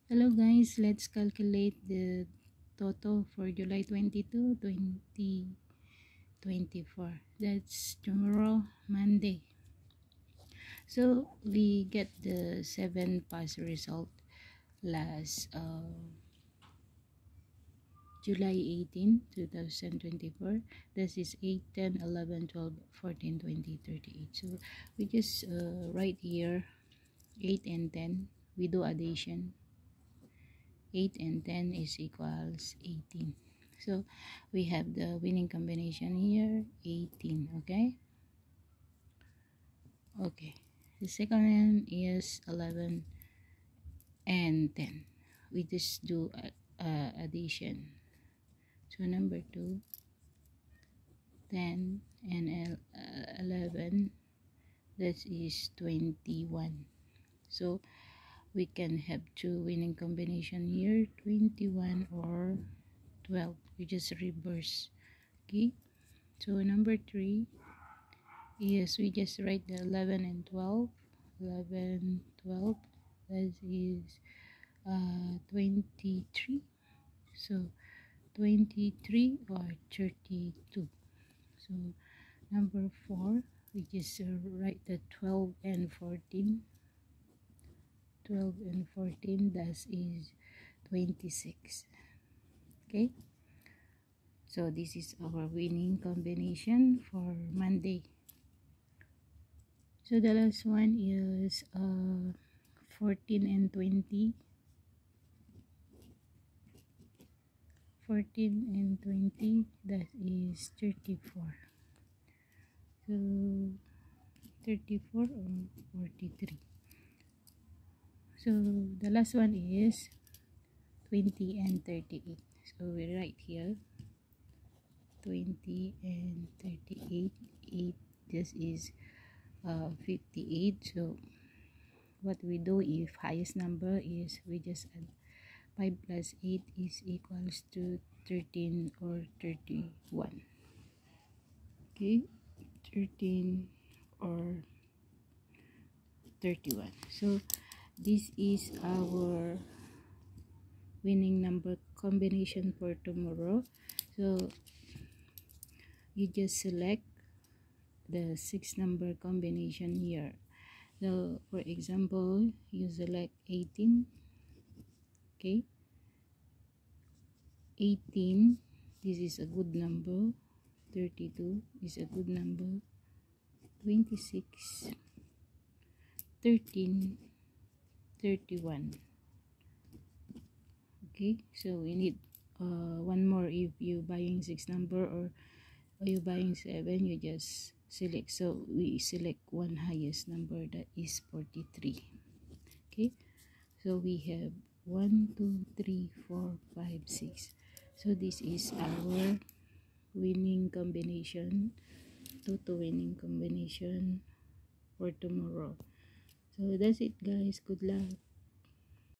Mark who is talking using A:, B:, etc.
A: Hello guys, let's calculate the total for July 22, 2024. That's tomorrow, Monday. So we get the 7 pass result last July 18, 2024. This is 8, 10, 11, 12, 14, 20, 38. So we just write here 8 and 10. We do addition. 8 and 10 is equals 18. So we have the winning combination here, 18. Okay, the second one is 11 and 10. We just do addition. So number 2, 10 and 11, that is 21. So we can have two winning combination here, 21 or 12. We just reverse. Okay, so number 3 is we just write the 11 and 12. 11, 12, that is 23. So 23 or 32. So number 4, we just write the 12 and 14. 12 and 14, that is 26. Okay, so this is our winning combination for Monday. So the last one is 14 and 20. 14 and 20, that is 34. So 34 or 43. So the last one is 20 and 38. So we write here 20 and 38. 8, this is 58. So what we do, if highest number is, we just add 5 plus 8 is equals to 13 or 31. Okay, 13 or 31. So this is our winning number combination for tomorrow. So you just select the 6 number combination here. So for example, you select 18. Okay, 18, this is a good number. 32 is a good number. 26, 13, 31. Okay, so we need one more. If you buying 6 number or you buying 7, you just select. So we select one highest number, that is 43. Okay, so we have 1, 2, 3, 4, 5, 6. So this is our winning combination, total winning combination for tomorrow. So that's it guys, good luck.